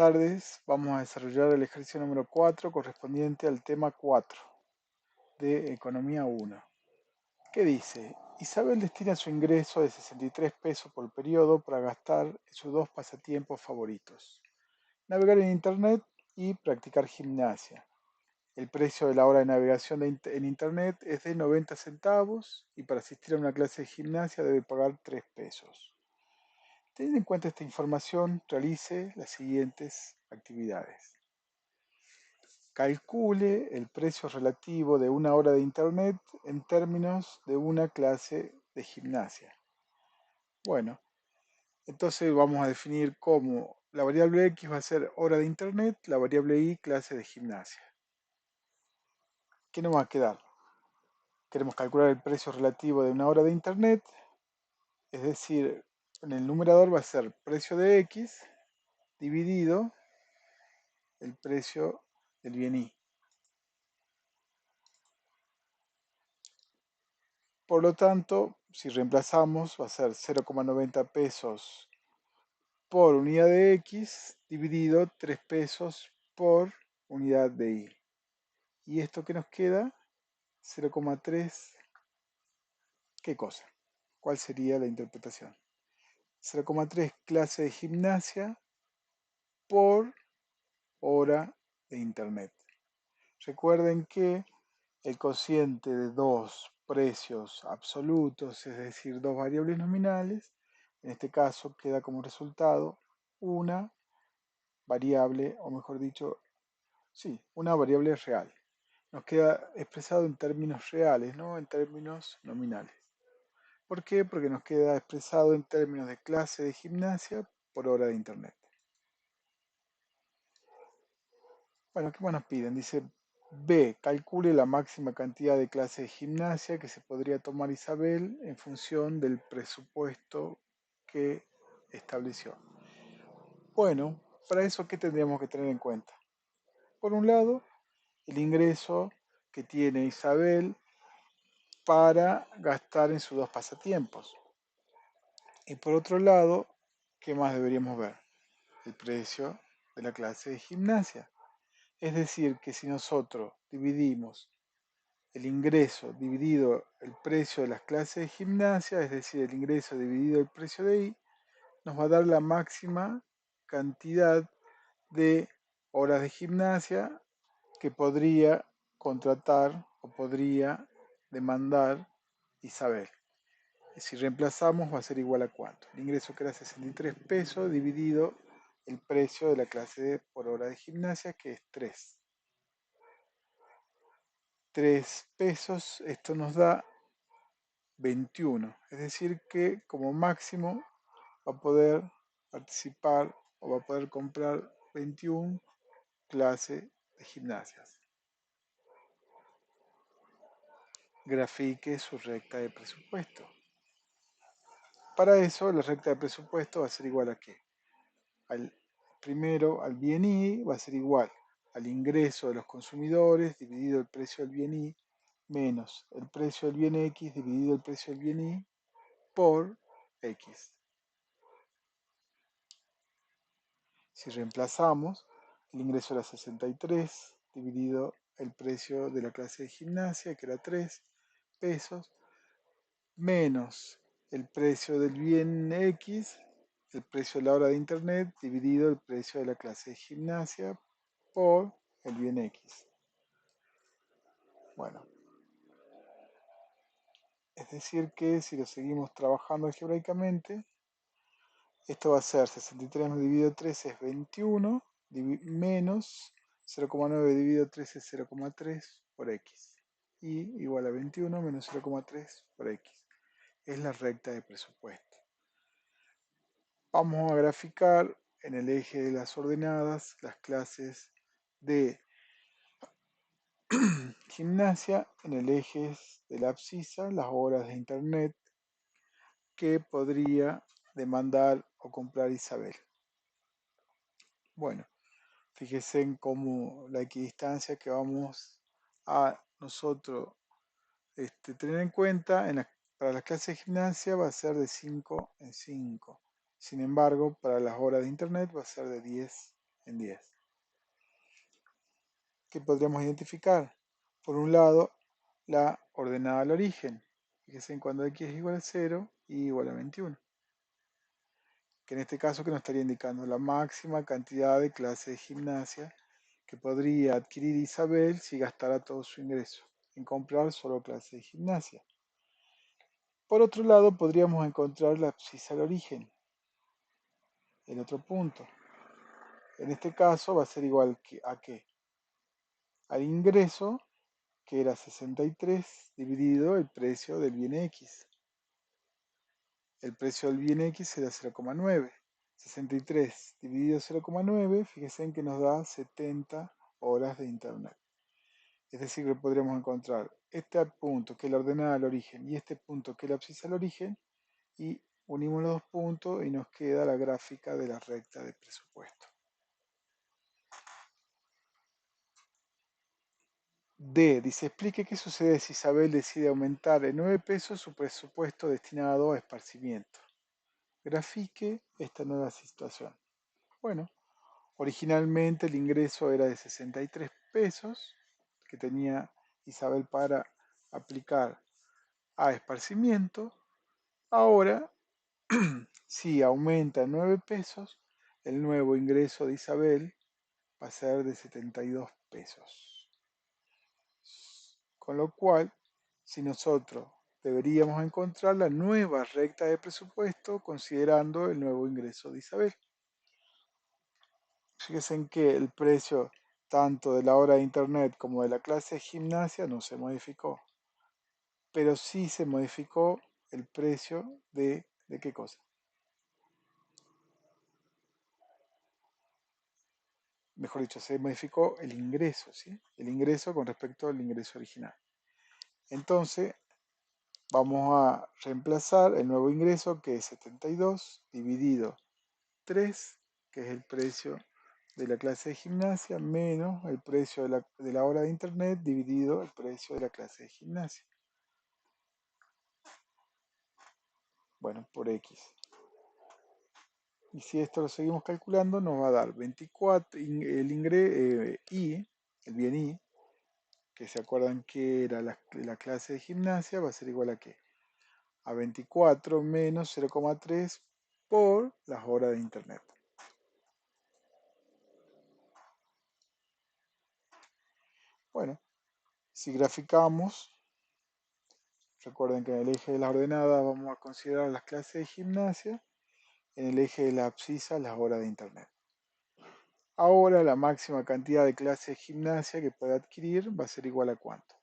Tardes, vamos a desarrollar el ejercicio número 4 correspondiente al tema 4 de Economía 1, que dice: Isabel destina su ingreso de 63 pesos por periodo para gastar en sus dos pasatiempos favoritos: navegar en Internet y practicar gimnasia. El precio de la hora de navegación en Internet es de 90 centavos y para asistir a una clase de gimnasia debe pagar 3 pesos. Teniendo en cuenta esta información, realice las siguientes actividades. Calcule el precio relativo de una hora de Internet en términos de una clase de gimnasia. Bueno, entonces vamos a definir cómo la variable X va a ser hora de Internet, la variable Y clase de gimnasia. ¿Qué nos va a quedar? Queremos calcular el precio relativo de una hora de Internet, es decir, en el numerador va a ser precio de X dividido el precio del bien Y. Por lo tanto, si reemplazamos, va a ser 0,90 pesos por unidad de X dividido 3 pesos por unidad de Y. ¿Y esto que nos queda? 0,3. ¿Qué cosa? ¿Cuál sería la interpretación? 0,3 clase de gimnasia por hora de Internet. Recuerden que el cociente de dos precios absolutos, es decir, dos variables nominales, en este caso queda como resultado una variable, o mejor dicho, sí, una variable real. Nos queda expresado en términos reales, no en términos nominales. ¿Por qué? Porque nos queda expresado en términos de clase de gimnasia por hora de Internet. Bueno, ¿qué más nos piden? Dice B, calcule la máxima cantidad de clases de gimnasia que se podría tomar Isabel en función del presupuesto que estableció. Bueno, para eso, ¿qué tendríamos que tener en cuenta? Por un lado, el ingreso que tiene Isabel para gastar en sus dos pasatiempos. Y por otro lado, ¿qué más deberíamos ver? El precio de la clase de gimnasia. Es decir, que si nosotros dividimos el ingreso dividido el precio de las clases de gimnasia, es decir, el ingreso dividido el precio de I, nos va a dar la máxima cantidad de horas de gimnasia que podría contratar o podría demandar Isabel. Y si reemplazamos va a ser igual a cuánto. El ingreso que era 63 pesos dividido el precio de la clase por hora de gimnasia, que es 3. 3 pesos, esto nos da 21. Es decir que como máximo va a poder participar o va a poder comprar 21 clases de gimnasias. Grafique su recta de presupuesto. Para eso, la recta de presupuesto va a ser igual a qué? Al primero, al bien I, va a ser igual al ingreso de los consumidores dividido el precio del bien I menos el precio del bien X dividido el precio del bien Y por X. Si reemplazamos, el ingreso era 63 dividido el precio de la clase de gimnasia, que era 3 pesos, menos el precio del bien X, el precio de la hora de Internet, dividido el precio de la clase de gimnasia por el bien X. Bueno, es decir que si lo seguimos trabajando algebraicamente, esto va a ser 63 dividido 3 es 21, menos 0,9 dividido 3 es 0,3 por x. Y igual a 21 menos 0,3 por x. Es la recta de presupuesto. Vamos a graficar en el eje de las ordenadas las clases de gimnasia, en el eje de la abscisa las horas de internet que podría demandar o comprar Isabel. Bueno, fíjese en cómo la equidistancia que vamos a nosotros tener en cuenta para las clases de gimnasia va a ser de 5 en 5. Sin embargo, para las horas de internet va a ser de 10 en 10. ¿Qué podríamos identificar? Por un lado, la ordenada al origen. Fíjense en cuando x es igual a 0 y igual a 21. Que en este caso que nos estaría indicando la máxima cantidad de clases de gimnasia que podría adquirir Isabel si gastara todo su ingreso en comprar solo clases de gimnasia. Por otro lado, podríamos encontrar la abscisa al origen, el otro punto. En este caso va a ser igual a qué? Al ingreso, que era 63 dividido el precio del bien X. El precio del bien X era 0,9. 63 dividido 0,9, fíjense en que nos da 70 horas de internet. Es decir, que podríamos encontrar este punto que es la ordenada al origen y este punto que es la abscisa al origen y unimos los dos puntos y nos queda la gráfica de la recta de presupuesto. D. Dice, explique qué sucede si Isabel decide aumentar en 9 pesos su presupuesto destinado a esparcimiento. Grafique esta nueva situación. Bueno, originalmente el ingreso era de 63 pesos que tenía Isabel para aplicar a esparcimiento. Ahora, si aumenta en 9 pesos, el nuevo ingreso de Isabel va a ser de 72 pesos. Con lo cual, si nosotros deberíamos encontrar la nueva recta de presupuesto considerando el nuevo ingreso de Isabel. Fíjense en que el precio tanto de la hora de internet como de la clase de gimnasia no se modificó, pero sí se modificó el precio ¿de qué cosa? Mejor dicho, se modificó el ingreso, ¿sí? El ingreso con respecto al ingreso original. Entonces, vamos a reemplazar el nuevo ingreso que es 72 dividido 3, que es el precio de la clase de gimnasia, menos el precio de la hora de internet dividido el precio de la clase de gimnasia. Bueno, por X. Y si esto lo seguimos calculando, nos va a dar 24, el I, el bien I, que se acuerdan que era la clase de gimnasia, va a ser igual a qué? A 24 menos 0,3 por las horas de internet. Bueno, si graficamos, recuerden que en el eje de las ordenadas vamos a considerar las clases de gimnasia, en el eje de la abscisa las horas de internet. Ahora la máxima cantidad de clases de gimnasia que puede adquirir va a ser igual a ¿cuánto?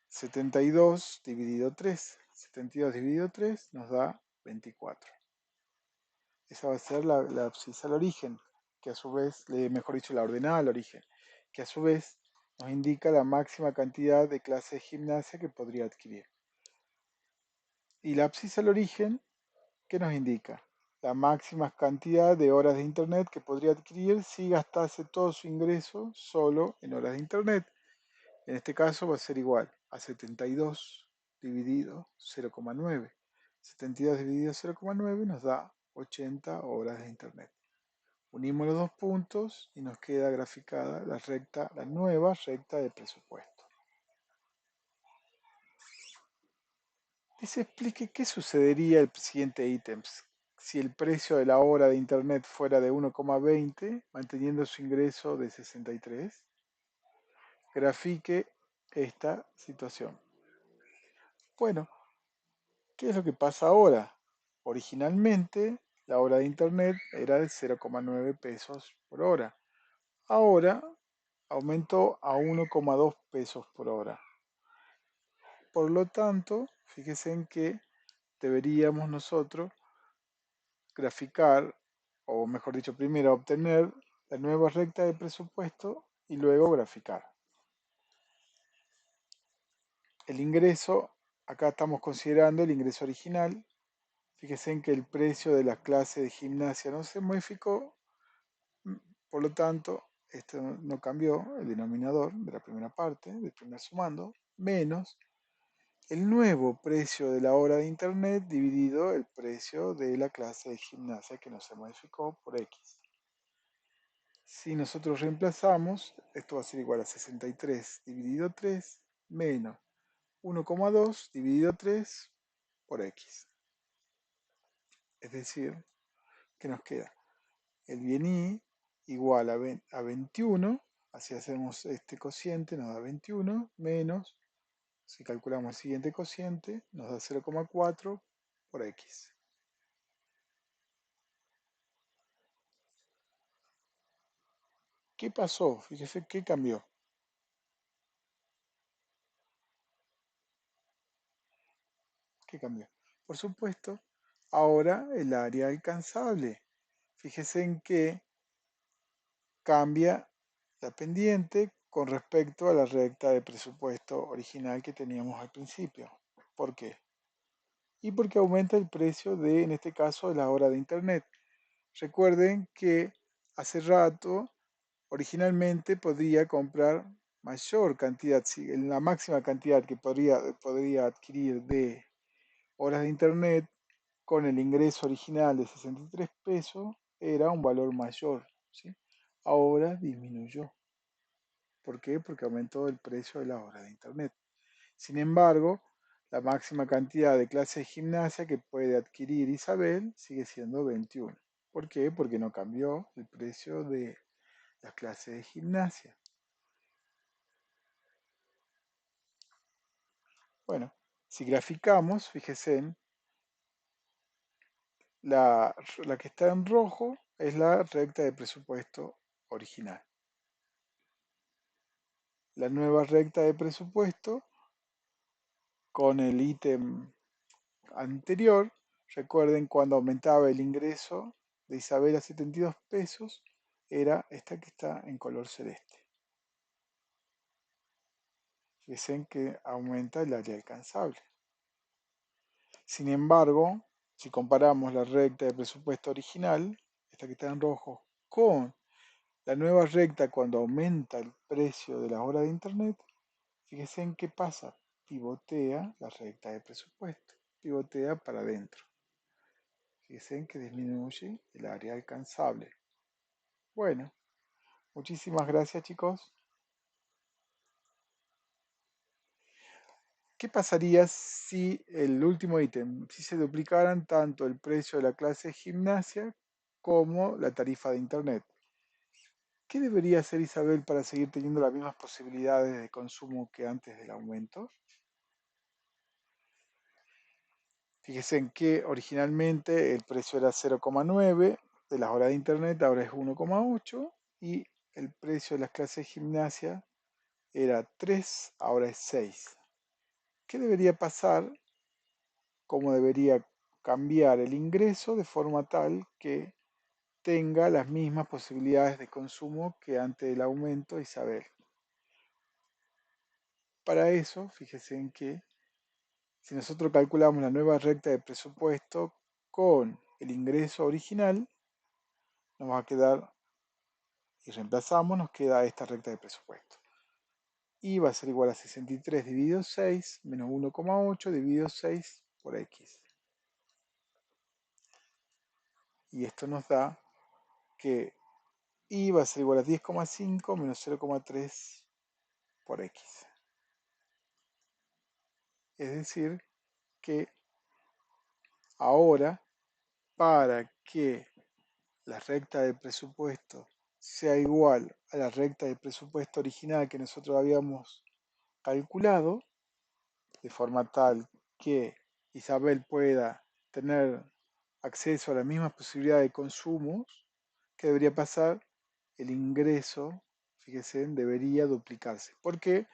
72 dividido 3. 72 dividido 3 nos da 24. Esa va a ser la abscisa al origen, que a su vez, mejor dicho, la ordenada al origen, que a su vez nos indica la máxima cantidad de clases de gimnasia que podría adquirir. Y la abscisa al origen, ¿qué nos indica? La máxima cantidad de horas de internet que podría adquirir si gastase todo su ingreso solo en horas de internet. En este caso va a ser igual a 72 dividido 0,9. 72 dividido 0,9 nos da 80 horas de internet. Unimos los dos puntos y nos queda graficada la recta, la nueva recta de presupuesto. Y se explique qué sucedería el siguiente ítem si el precio de la hora de internet fuera de 1,20 manteniendo su ingreso de 63. Grafique esta situación. Bueno, ¿qué es lo que pasa ahora? Originalmente la hora de internet era de 0,9 pesos por hora. Ahora aumentó a 1,2 pesos por hora. Por lo tanto, fíjense en que deberíamos nosotros graficar, o mejor dicho, primero obtener la nueva recta de presupuesto y luego graficar. El ingreso, acá estamos considerando el ingreso original. Fíjense en que el precio de la clase de gimnasia no se modificó, por lo tanto, esto no cambió, el denominador de la primera parte, del primer sumando, menos el nuevo precio de la hora de internet dividido el precio de la clase de gimnasia que no se modificó por X. Si nosotros reemplazamos, esto va a ser igual a 63 dividido 3 menos 1,2 dividido 3 por x. Es decir, que nos queda el bien i igual a 21, así hacemos este cociente, nos da 21, menos, si calculamos el siguiente cociente, nos da 0,4 por x. ¿Qué pasó? Fíjese qué cambió. ¿Qué cambió? Por supuesto, ahora el área alcanzable. Fíjese en que cambia la pendiente con respecto a la recta de presupuesto original que teníamos al principio. ¿Por qué? Y porque aumenta el precio de, en este caso, de la hora de internet. Recuerden que hace rato, originalmente podría comprar mayor cantidad, la máxima cantidad que podría adquirir de horas de internet con el ingreso original de 63 pesos era un valor mayor, ¿sí? Ahora disminuyó. ¿Por qué? Porque aumentó el precio de la hora de internet. Sin embargo, la máxima cantidad de clases de gimnasia que puede adquirir Isabel sigue siendo 21. ¿Por qué? Porque no cambió el precio de las clases de gimnasia. Bueno, si graficamos, fíjese en la que está en rojo es la recta de presupuesto original. La nueva recta de presupuesto con el ítem anterior, recuerden cuando aumentaba el ingreso de Isabel a 72 pesos, era esta que está en color celeste. Fíjense que aumenta el área alcanzable. Sin embargo, si comparamos la recta de presupuesto original, esta que está en rojo, con la nueva recta cuando aumenta el precio de la hora de internet, fíjense en qué pasa. Pivotea la recta de presupuesto, pivotea para adentro. Fíjense en que disminuye el área alcanzable. Bueno, muchísimas gracias chicos. ¿Qué pasaría si el último ítem, si se duplicaran tanto el precio de la clase de gimnasia como la tarifa de internet? ¿Qué debería hacer Isabel para seguir teniendo las mismas posibilidades de consumo que antes del aumento? Fíjese en que originalmente el precio era 0,9 de las horas de internet, ahora es 1,8 y el precio de las clases de gimnasia era 3, ahora es 6. ¿Qué debería pasar? ¿Cómo debería cambiar el ingreso de forma tal que tenga las mismas posibilidades de consumo que antes del aumento de Isabel? Para eso, fíjese en que si nosotros calculamos la nueva recta de presupuesto con el ingreso original, nos va a quedar, y reemplazamos, nos queda esta recta de presupuesto. Y va a ser igual a 63 dividido 6 menos 1,8 dividido 6 por x. Y esto nos da que y va a ser igual a 10,5 menos 0,3 por x. Es decir, que ahora, para que la recta de presupuesto sea igual a la recta de presupuesto original que nosotros habíamos calculado, de forma tal que Isabel pueda tener acceso a las mismas posibilidades de consumos, ¿qué debería pasar? El ingreso, fíjense, debería duplicarse. ¿Por qué?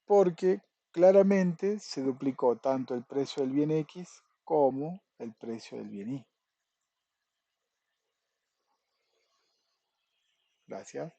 Porque claramente se duplicó tanto el precio del bien X como el precio del bien Y. Gracias.